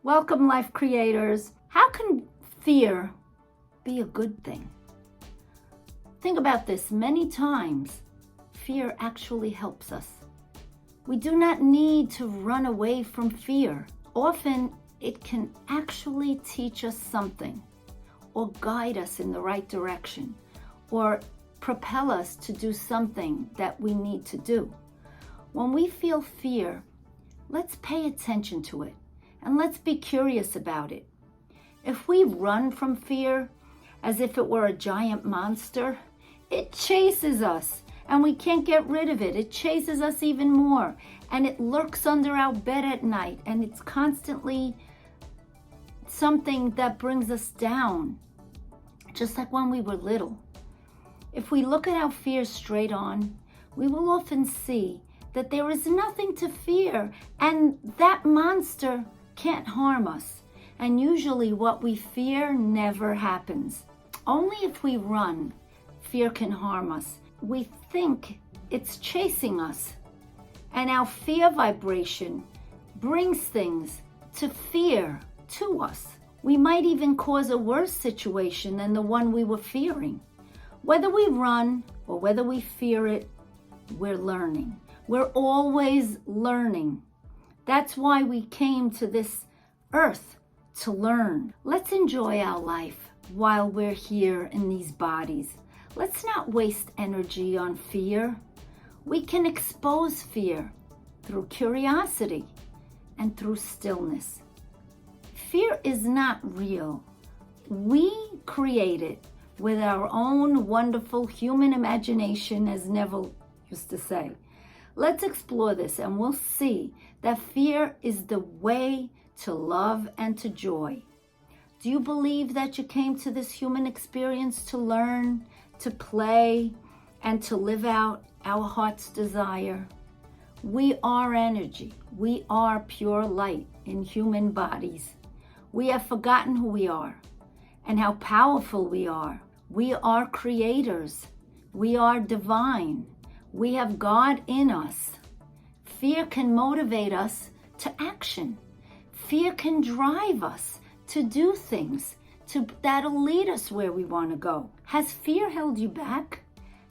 Welcome, life creators. How can fear be a good thing? Think about this. Many times, fear actually helps us. We do not need to run away from fear. Often, it can actually teach us something, or guide us in the right direction, or propel us to do something that we need to do. When we feel fear, let's pay attention to it. And let's be curious about it. If we run from fear as if it were a giant monster, it chases us and we can't get rid of it. It chases us even more and it lurks under our bed at night and it's constantly something that brings us down, just like when we were little. If we look at our fear straight on, we will often see that there is nothing to fear and that monster can't harm us. And usually what we fear never happens. Only if we run, fear can harm us. We think it's chasing us. And our fear vibration brings things to fear to us. We might even cause a worse situation than the one we were fearing. Whether we run or whether we fear it, we're learning. We're always learning. That's why we came to this earth, to learn. Let's enjoy our life while we're here in these bodies. Let's not waste energy on fear. We can expose fear through curiosity and through stillness. Fear is not real. We create it with our own wonderful human imagination, as Neville used to say. Let's explore this and we'll see that fear is the way to love and to joy. Do you believe that you came to this human experience to learn, to play, and to live out our heart's desire? We are energy. We are pure light in human bodies. We have forgotten who we are and how powerful we are. We are creators. We are divine. We have God in us. Fear can motivate us to action. Fear can drive us to do things that'll lead us where we want to go. Has fear held you back?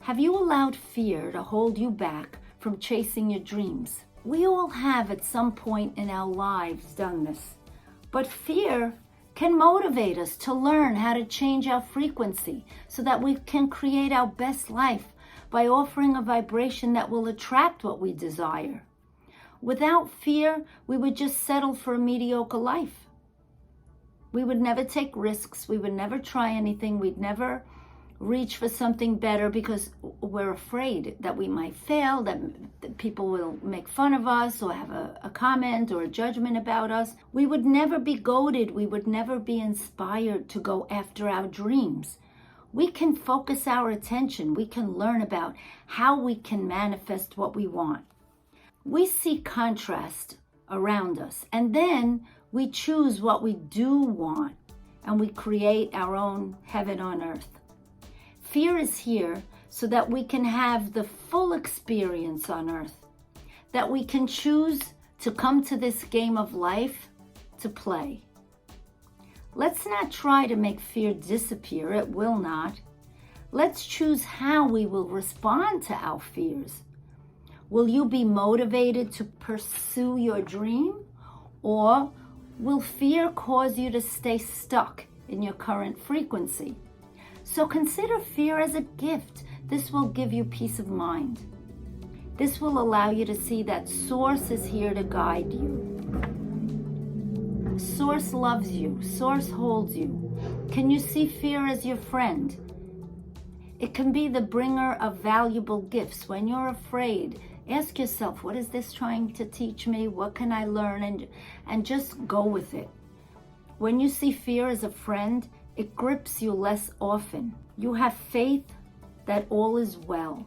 Have you allowed fear to hold you back from chasing your dreams? We all have at some point in our lives done this. But fear can motivate us to learn how to change our frequency so that we can create our best life by offering a vibration that will attract what we desire. Without fear, we would just settle for a mediocre life. We would never take risks. We would never try anything. We'd never reach for something better because we're afraid that we might fail, that people will make fun of us or have a comment or a judgment about us. We would never be goaded. We would never be inspired to go after our dreams. We can focus our attention. We can learn about how we can manifest what we want. We see contrast around us, and then we choose what we do want, and we create our own heaven on earth. Fear is here so that we can have the full experience on earth, that we can choose to come to this game of life to play. Let's not try to make fear disappear. It will not. Let's choose how we will respond to our fears. Will you be motivated to pursue your dream? Or will fear cause you to stay stuck in your current frequency? So consider fear as a gift. This will give you peace of mind. This will allow you to see that Source is here to guide you. Source loves you. Source holds you. Can you see fear as your friend? It can be the bringer of valuable gifts. When you're afraid, ask yourself, what is this trying to teach me? What can I learn? And just go with it. When you see fear as a friend, it grips you less often. You have faith that all is well.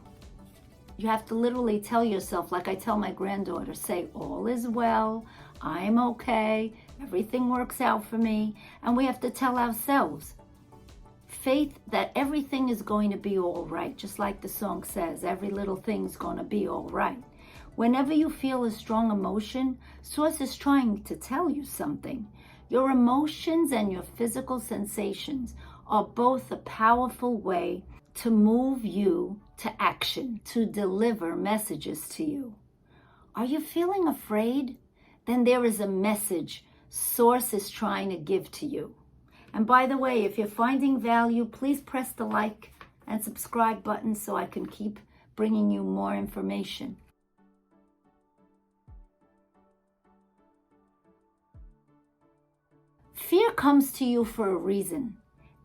You have to literally tell yourself, like I tell my granddaughter, say, all is well, I'm okay, everything works out for me. And we have to tell ourselves, faith that everything is going to be all right, just like the song says, every little thing's going to be all right. Whenever you feel a strong emotion, Source is trying to tell you something. Your emotions and your physical sensations are both a powerful way to move you to action, to deliver messages to you. Are you feeling afraid? Then there is a message Source is trying to give to you. And by the way, if you're finding value, please press the like and subscribe button so I can keep bringing you more information. Fear comes to you for a reason.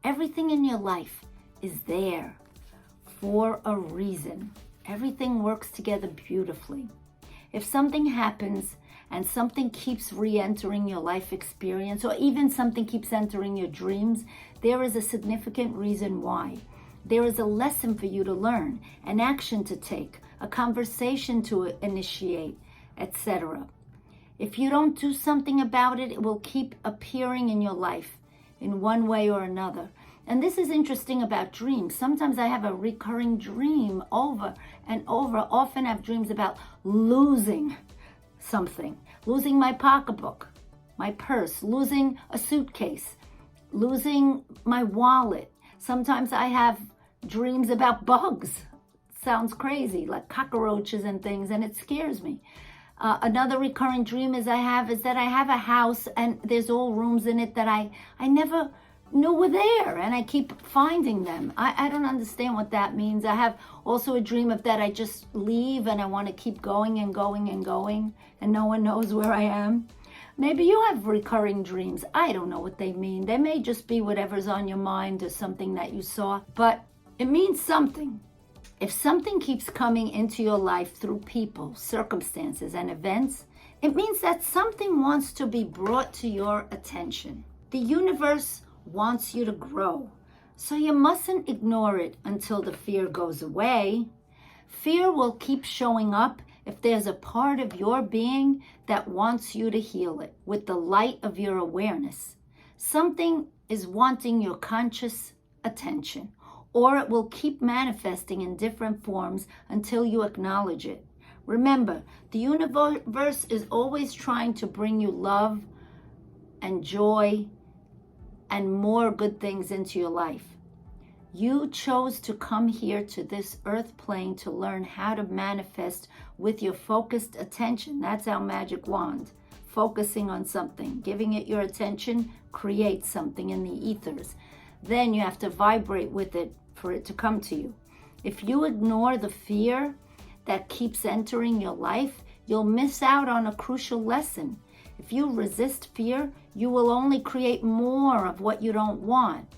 Everything in your life is there for a reason. Everything works together beautifully. If something happens and something keeps re-entering your life experience, or even something keeps entering your dreams, there is a significant reason why. There is a lesson for you to learn, an action to take, a conversation to initiate, etc. If you don't do something about it, it will keep appearing in your life in one way or another. And this is interesting about dreams. Sometimes I have a recurring dream over and over. Often I have dreams about losing something, losing my pocketbook, my purse, losing a suitcase, losing my wallet. Sometimes I have dreams about bugs. Sounds crazy, like cockroaches and things, and it scares me. Another recurring dream is that I have a house and there's all rooms in it that I never knew were there, and I keep finding them. I don't understand what that means. I have also a dream of that I just leave and I want to keep going and going and going, and no one knows where I am. Maybe you have recurring dreams. I don't know what they mean. They may just be whatever's on your mind or something that you saw, but it means something. If something keeps coming into your life through people, circumstances, and events, it means that something wants to be brought to your attention. The universe wants you to grow, so you mustn't ignore it until the fear goes away. Fear will keep showing up if there's a part of your being that wants you to heal it with the light of your awareness. Something is wanting your conscious attention, or it will keep manifesting in different forms until you acknowledge it. Remember, the universe is always trying to bring you love and joy and more good things into your life. You chose to come here to this earth plane to learn how to manifest with your focused attention. That's our magic wand. Focusing on something, giving it your attention, creates something in the ethers. Then you have to vibrate with it for it to come to you. If you ignore the fear that keeps entering your life, you'll miss out on a crucial lesson. If you resist fear, you will only create more of what you don't want.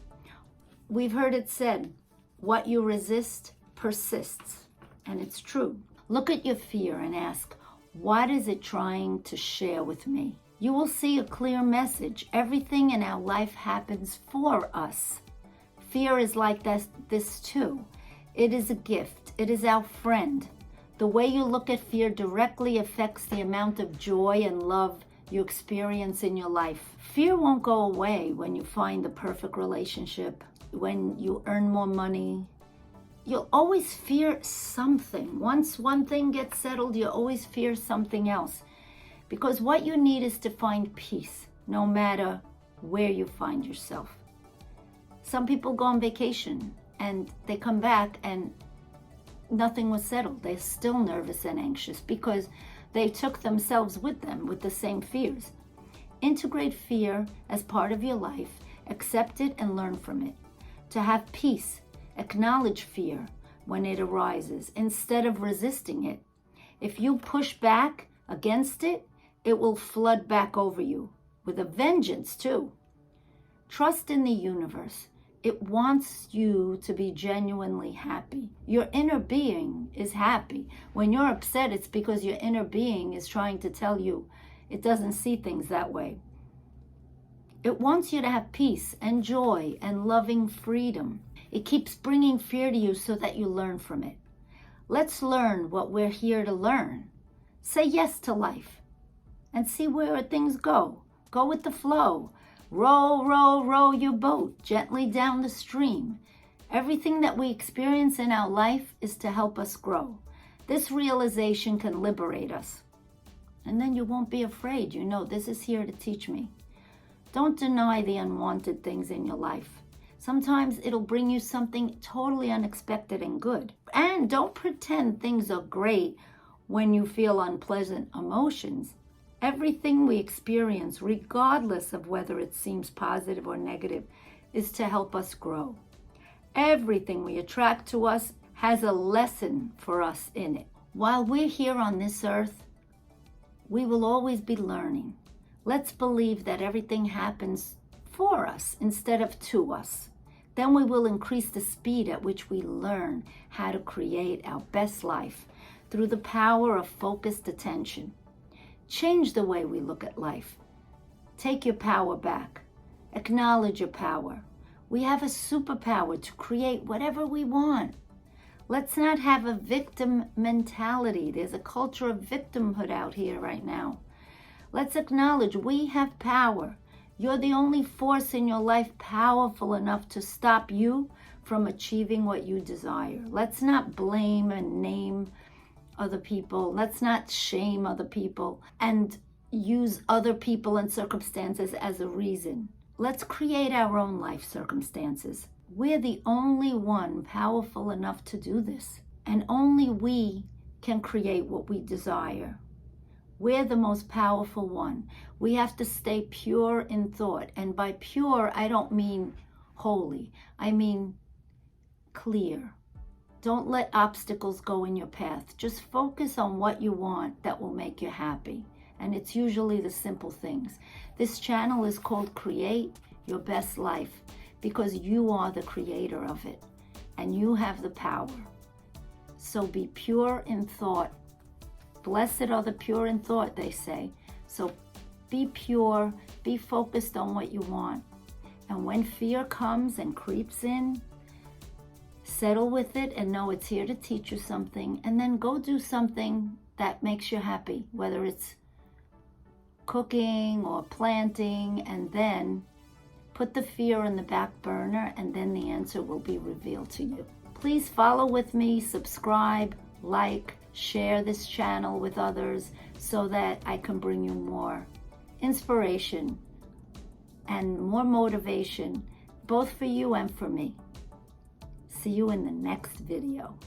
We've heard it said, what you resist persists. And it's true. Look at your fear and ask, what is it trying to share with me? You will see a clear message. Everything in our life happens for us. Fear is like this too. It is a gift. It is our friend. The way you look at fear directly affects the amount of joy and love you experience in your life. Fear won't go away when you find the perfect relationship, when you earn more money. You'll always fear something. Once one thing gets settled, you always fear something else. Because what you need is to find peace, no matter where you find yourself. Some people go on vacation and they come back and nothing was settled. They're still nervous and anxious because they took themselves with them with the same fears. Integrate fear as part of your life, accept it and learn from it. To have peace, acknowledge fear when it arises instead of resisting it. If you push back against it, it will flood back over you with a vengeance too. Trust in the universe. It wants you to be genuinely happy. Your inner being is happy. When you're upset, it's because your inner being is trying to tell you it doesn't see things that way. It wants you to have peace and joy and loving freedom. It keeps bringing fear to you so that you learn from it. Let's learn what we're here to learn. Say yes to life and see where things go. Go with the flow. Row, row, row your boat gently down the stream. Everything that we experience in our life is to help us grow. This realization can liberate us. And then you won't be afraid. You know, this is here to teach me. Don't deny the unwanted things in your life. Sometimes it'll bring you something totally unexpected and good. And don't pretend things are great when you feel unpleasant emotions. Everything we experience, regardless of whether it seems positive or negative, is to help us grow. Everything we attract to us has a lesson for us in it. While we're here on this earth, we will always be learning. Let's believe that everything happens for us instead of to us. Then we will increase the speed at which we learn how to create our best life through the power of focused attention. Change the way we look at life. Take your power back. Acknowledge your power. We have a superpower to create whatever we want. Let's not have a victim mentality. There's a culture of victimhood out here right now. Let's acknowledge we have power. You're the only force in your life powerful enough to stop you from achieving what you desire. Let's not blame and name other people. Let's not shame other people and use other people and circumstances as a reason. Let's create our own life circumstances. We're the only one powerful enough to do this, and only we can create what we desire. We're the most powerful one. We have to stay pure in thought, and by pure, I don't mean holy. I mean clear. Don't let obstacles go in your path. Just focus on what you want that will make you happy, and it's usually the simple things. This channel is called Create Your Best Life, because you are the creator of it and you have the power. So be pure in thought. Blessed are the pure in thought, they say. So be pure, be focused on what you want. And when fear comes and creeps in, settle with it and know it's here to teach you something, and then go do something that makes you happy, whether it's cooking or planting, and then put the fear in the back burner, and then the answer will be revealed to you. Please follow with me, subscribe, like, share this channel with others so that I can bring you more inspiration and more motivation, both for you and for me. See you in the next video.